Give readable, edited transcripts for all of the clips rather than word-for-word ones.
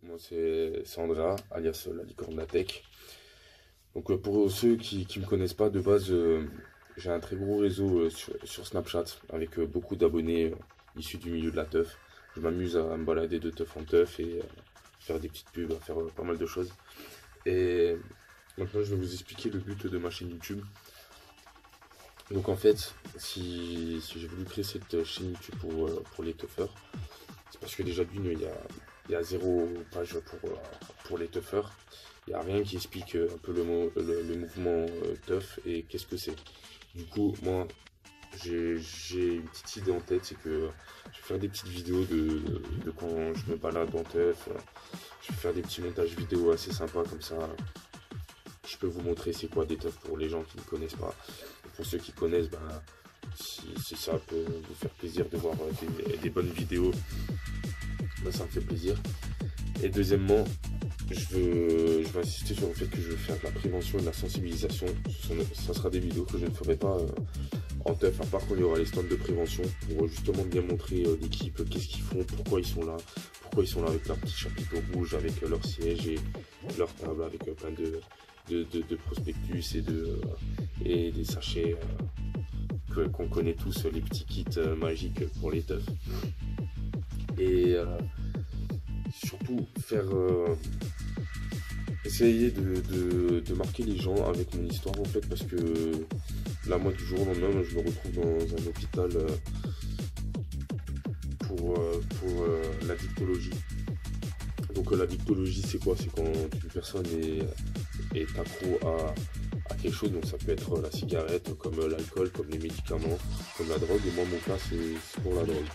moi c'est Andrea, alias la licorne de la tech. Donc pour ceux qui me connaissent pas de base, j'ai un très gros réseau sur Snapchat avec beaucoup d'abonnés issus du milieu de la teuf. Je m'amuse à me balader de teuf en teuf et faire des petites pubs, à faire pas mal de choses. Et maintenant je vais vous expliquer le but de ma chaîne YouTube. Donc en fait, si j'ai voulu créer cette chaîne YouTube pour les teufeurs, c'est parce que déjà d'une, il y a zéro page pour les teufeurs. Il n'y a rien qui explique un peu le mouvement teuf et qu'est-ce que c'est. Du coup, moi, j'ai une petite idée en tête, c'est que je vais faire des petites vidéos de quand je me balade en teuf. Je vais faire des petits montages vidéo assez sympas comme ça. Je peux vous montrer c'est quoi des teufs pour les gens qui ne connaissent pas. Et pour ceux qui connaissent, ben, si ça peut vous faire plaisir de voir des bonnes vidéos, ben, ça me fait plaisir. Et deuxièmement, je vais insister sur le fait que je vais faire de la prévention et de la sensibilisation. Ça sera des vidéos que je ne ferai pas en teuf, à part quand il y aura les stands de prévention, pour justement bien montrer l'équipe, qu'est-ce qu'ils font, pourquoi ils sont là avec leur petit chapiteau rouge, avec leur siège et leur table, avec plein de prospectus et des sachets qu'on connaît tous, les petits kits magiques pour les teufs. Et surtout essayer de marquer les gens avec mon histoire en fait, parce que là moi du jour au lendemain je me retrouve dans un hôpital pour la dictologie. Donc la dictologie c'est quoi? C'est quand une personne est accro à quelque chose, donc ça peut être la cigarette, comme l'alcool, comme les médicaments, comme la drogue, et moi mon cas c'est pour la drogue.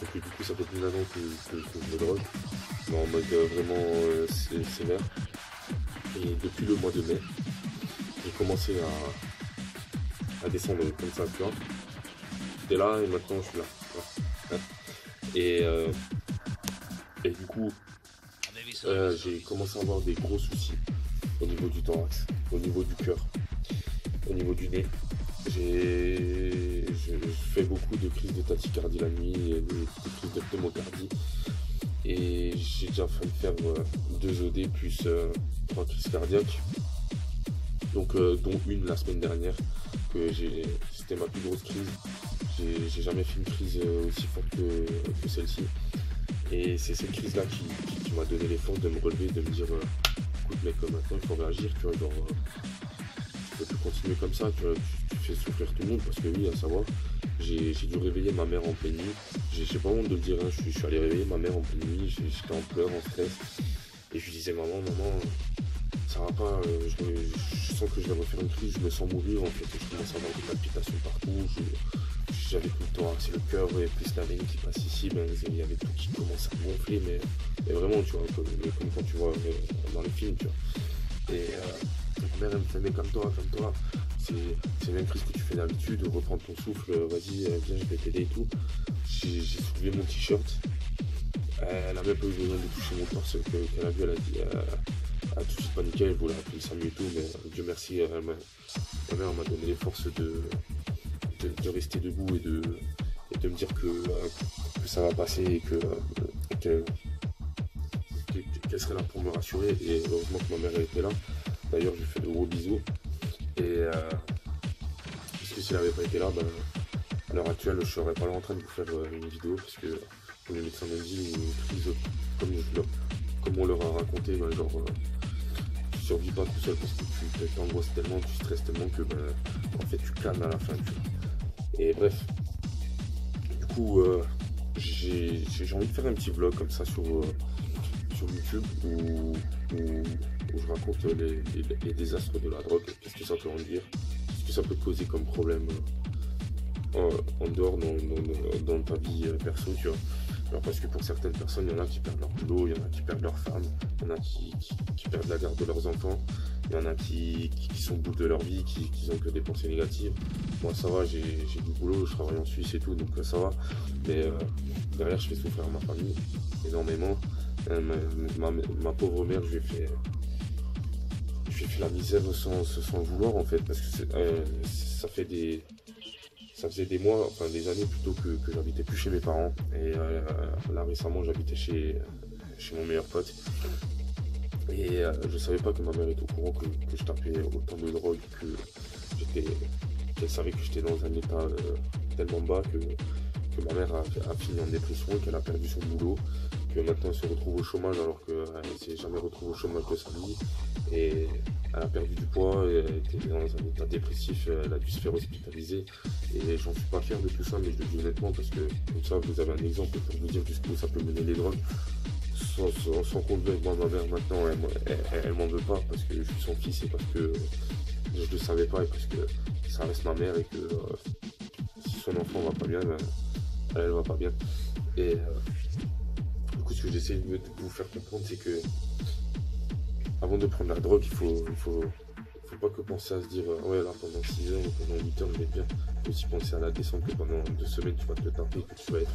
Donc du coup ça fait plus d'un an que je me drogue, mais en mode vraiment sévère. Et depuis le mois de mai, j'ai commencé à descendre comme ça, tu vois. J'étais là et maintenant je suis là. Voilà. Et du coup, j'ai commencé à avoir des gros soucis au niveau du thorax, au niveau du cœur, au niveau du nez. Je fais beaucoup de crises de tachycardie la nuit, et des crises de pneumocardie. Et j'ai déjà failli faire 2 OD plus 3 crises cardiaques. Donc dont une la semaine dernière, c'était ma plus grosse crise. J'ai jamais fait une crise aussi forte que celle-ci. Et c'est cette crise-là qui m'a donné les forces de me relever, de me dire écoute mec, maintenant il faut réagir, tu vois, genre tu peux plus continuer comme ça, tu fais souffrir tout le monde, parce que oui, à savoir, j'ai dû réveiller ma mère en pleine nuit. J'ai pas honte de le dire, hein, je suis allé réveiller ma mère en pleine nuit, j'étais en pleurs, en stress, et je lui disais maman, ça va pas, je sens que je vais refaire une crise, je me sens mourir en fait, je commence à avoir des palpitations partout, j'avais tout le thorax et le cœur et plus la veine qui passe ici, ben, il y avait tout qui commence à gonfler, mais vraiment, tu vois, comme quand tu vois dans les films, tu vois. Et ma mère elle me fait mais comme toi, c'est même crise que tu fais d'habitude, reprendre ton souffle, vas-y, viens, je vais t'aider et tout. J'ai soulevé mon t-shirt, elle a même pas eu besoin de toucher mon torse, qu'elle a vu, elle a dit, elle a tout de suite paniqué, elle voulait appeler le SAMU et tout, mais Dieu merci, ma mère m'a donné les forces de rester debout et de me dire que ça va passer et qu'elle serait là pour me rassurer. Et heureusement que ma mère elle était là. D'ailleurs, je lui fais de gros bisous. Et parce que si elle n'avait pas été là, ben, à l'heure actuelle, je serais pas là en train de vous faire une vidéo, parce que comme les médecins m'ont dit, une crise, comme on leur a raconté, ben, genre tu survis pas tout seul parce que tu t'angoisses tellement, tu stresses tellement que ben, en fait tu calmes à la fin. Et bref, du coup, j'ai envie de faire un petit vlog comme ça sur YouTube où je raconte les désastres de la drogue, qu'est-ce que ça peut en dire, qu'est-ce que ça peut causer comme problème en dehors dans ta vie perso, tu vois. Alors parce que pour certaines personnes, il y en a qui perdent leur boulot, il y en a qui perdent leur femme, il y en a qui perdent la garde de leurs enfants, il y en a qui sont au bout de leur vie, qui ont que des pensées négatives. Moi ça va, j'ai du boulot, je travaille en Suisse et tout, donc ça va. Mais derrière je fais souffrir ma famille énormément. Ma pauvre mère, je lui ai fait la misère sans le vouloir en fait, parce que ça faisait des mois, enfin des années plutôt que j'habitais plus chez mes parents. Et là récemment j'habitais chez chez mon meilleur pote. Et je savais pas que ma mère était au courant que je tapais autant de drogue, qu'elle savait que j'étais dans un état tellement bas que ma mère a fini en dépression, qu'elle a perdu son boulot, que maintenant elle se retrouve au chômage alors qu'elle ne s'est jamais retrouvée au chômage de sa vie. Et elle a perdu du poids, et elle était dans un état dépressif, elle a dû se faire hospitaliser. Et j'en suis pas fier de tout ça, mais je le dis honnêtement parce que comme ça vous avez un exemple pour vous dire jusqu'où ça peut mener les drogues. Sans qu'on le veuille, moi ma mère maintenant elle m'en veut pas parce que je suis son fils et parce que je le savais pas et parce que ça reste ma mère et que si son enfant va pas bien, elle va pas bien. Et du coup ce que j'essaie de vous faire comprendre c'est que avant de prendre la drogue il faut pas que penser à se dire ouais là pendant 6 heures ou pendant 8 heures je vais bien. Il faut aussi penser à la descente que pendant 2 semaines tu vas te taper, que tu vas être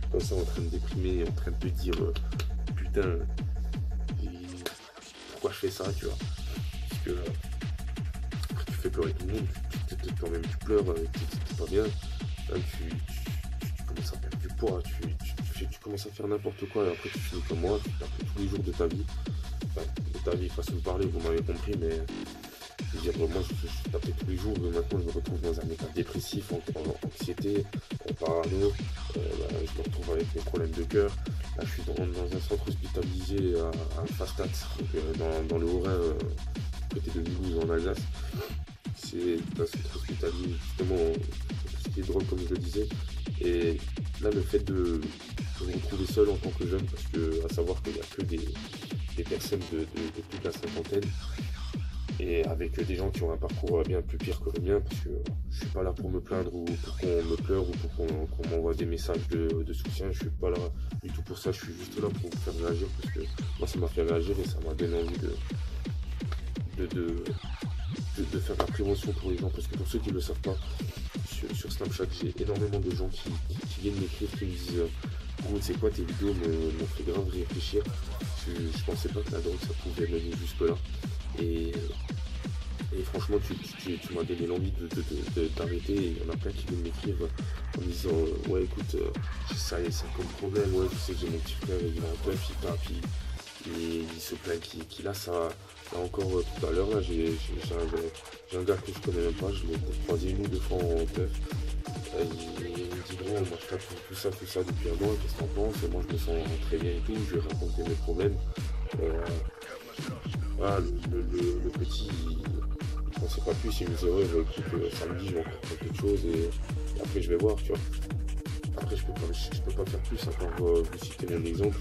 comme ça en train de déprimer, en train de te dire putain pourquoi je fais ça, tu vois. Parce que après, tu fais pleurer tout le monde, toi-même tu pleures, t'es pas bien. Là, tu commences à perdre du poids, tu commences à faire n'importe quoi et après tu finis comme moi, tu tapes tous les jours de ta vie. Enfin, de ta vie, façon de parler, vous m'avez compris, mais je veux dire, moi je tapais tous les jours, mais maintenant je me retrouve dans un état dépressif, en anxiété, en parano, je me retrouve avec des problèmes de cœur. Là je suis dans un centre hospitalisé à Fastat, donc dans le Haut-Rhin, côté de Mulhouse en Alsace. C'est un centre hospitalier justement tout ce qui est drogue comme je le disais. Et là le fait de me retrouver seul en tant que jeune, parce que à savoir qu'il n'y a que des personnes de toute la cinquantaine, et avec des gens qui ont un parcours bien plus pire que le mien, parce que je suis pas là pour me plaindre ou pour qu'on me pleure ou pour qu'on m'envoie des messages de soutien. Je suis pas là du tout pour ça, je suis juste là pour vous faire réagir parce que moi ça m'a fait réagir et ça m'a donné envie de faire de la prévention pour les gens, parce que pour ceux qui ne le savent pas, sur Snapchat j'ai énormément de gens qui viennent m'écrire, qui me disent gros c'est quoi tes vidéos m'ont fait grave réfléchir. Je pensais pas que la drogue ça pouvait mener jusque là. Et franchement, tu m'as donné l'envie d'arrêter. Et il y en a plein qui viennent m'écrire en me disant ouais, écoute, j'ai ça et ça comme problème. Ouais, je sais que j'ai mon petit frère, il va en teuf, il tape, il se plaint qu'il a ça. Là encore, tout à l'heure, j'ai un gars que je connais même pas, je l'ai croisé 1 ou 2 fois en teuf. Il me dit gros, moi je tape tout ça depuis un mois, qu'est-ce que t'en penses? Et moi je me sens très bien et tout, je lui ai raconté mes problèmes. Voilà, le petit, il pensait pas plus, il me disait ouais, écoute, samedi je vais encore faire quelque chose et après je vais voir, tu vois. Après je peux pas faire plus à part vous citer mon exemple.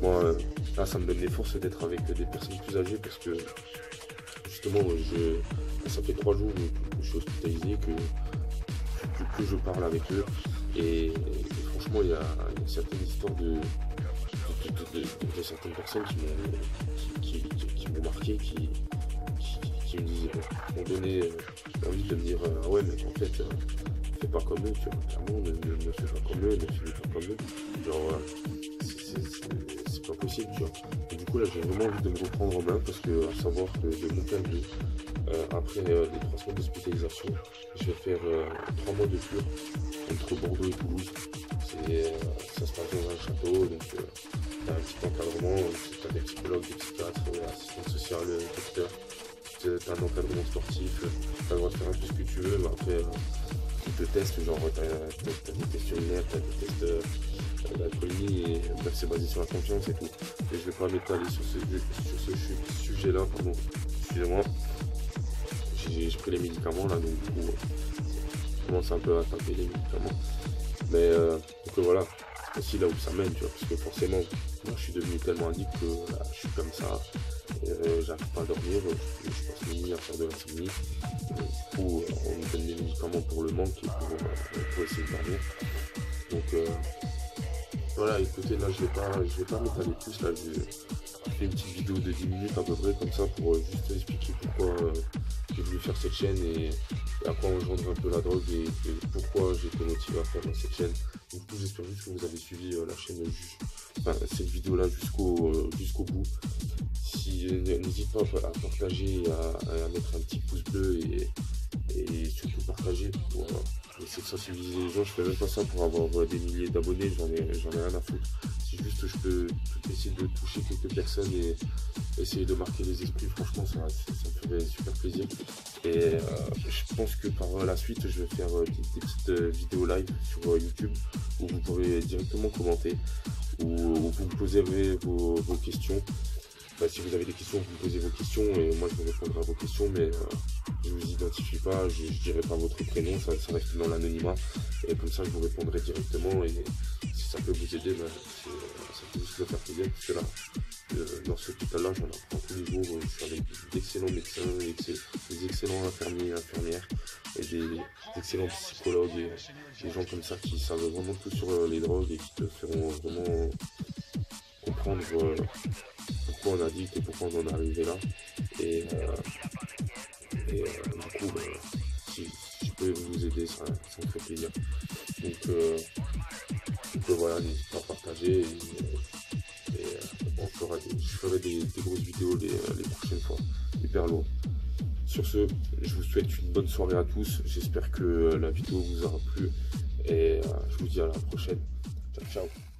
Moi là ça me donne les forces d'être avec des personnes plus âgées parce que justement ça fait 3 jours que je suis hospitalisé, que je parle avec eux et franchement il y a certaines histoires de certaines personnes qui m'ont marqué, qui m'ont donné envie de me dire ah ouais mais en fait fais pas comme eux, tu vois, clairement ne fais pas comme eux, ne finis pas comme eux, genre c'est pas possible, tu vois. Et du coup là j'ai vraiment envie de me reprendre en main parce que à savoir que je monte un peu après les 3 semaines d'hospitalisation, je vais faire 3 mois de cure entre Bordeaux et Toulouse. Ça se passe dans un château, donc t'as un petit encadrement, t'as des psychologues, des psychiatres, assistants sociaux, docteurs, t'as un encadrement sportif, t'as le droit de faire un peu ce que tu veux, mais après ils te testent, genre t'as des tests urinaires, t'as des tests d'alcoolémie, et bref c'est basé sur la confiance et tout. Et je vais pas m'étaler sur ce sujet-là, pardon, excusez-moi. J'ai pris les médicaments là, donc du coup je commence un peu à taper les médicaments. Mais donc voilà, c'est aussi là où ça mène, tu vois, parce que forcément, moi je suis devenu tellement addict que là, je suis comme ça, j'arrive pas à dormir, je passe mes nuits à faire de l'insomnie. Du coup, on me donne des médicaments pour le manque et pour essayer de dormir. Donc voilà, écoutez, là je vais pas m'étaler plus, là je fais une petite vidéo de 10 minutes à peu près comme ça pour juste expliquer pourquoi j'ai voulu faire cette chaîne et à quoi engendre un peu la drogue et pourquoi j'ai été motivé à faire cette chaîne. Donc du coup j'espère juste que vous avez suivi la chaîne, cette vidéo là jusqu'au bout. N'hésite pas à partager, à mettre un petit pouce bleu et surtout partager pour essayer de sensibiliser les gens. Je fais même pas ça pour avoir des milliers d'abonnés, j'en ai rien à foutre. C'est si juste je peux essayer de toucher quelques personnes et essayer de marquer les esprits, franchement ça me ferait super plaisir. Et je pense que par la suite je vais faire des petites vidéos live sur YouTube où vous pourrez directement commenter, où vous me poserez vos questions. Si vous avez des questions, vous me posez vos questions et moi je vous répondrai à vos questions, mais je ne vous identifie pas, je ne dirai pas votre prénom, ça reste dans l'anonymat, et comme ça je vous répondrai directement, et si ça peut vous aider, ça peut juste me faire plaisir, parce que là, dans ce hôpital-là, j'en apprends tous les jours, je suis avec d'excellents médecins, des excellents infirmiers, infirmières, et des excellents psychologues, et des gens comme ça qui savent vraiment tout sur les drogues et qui te feront vraiment comprendre pourquoi on addict et pourquoi on en est arrivé là. Et du coup, si je peux vous aider, ça me fait plaisir. Donc voilà, n'hésitez pas à partager. Je ferai des grosses vidéos les prochaines fois, hyper lourd. Sur ce, je vous souhaite une bonne soirée à tous. J'espère que la vidéo vous aura plu. Et je vous dis à la prochaine. Ciao, ciao.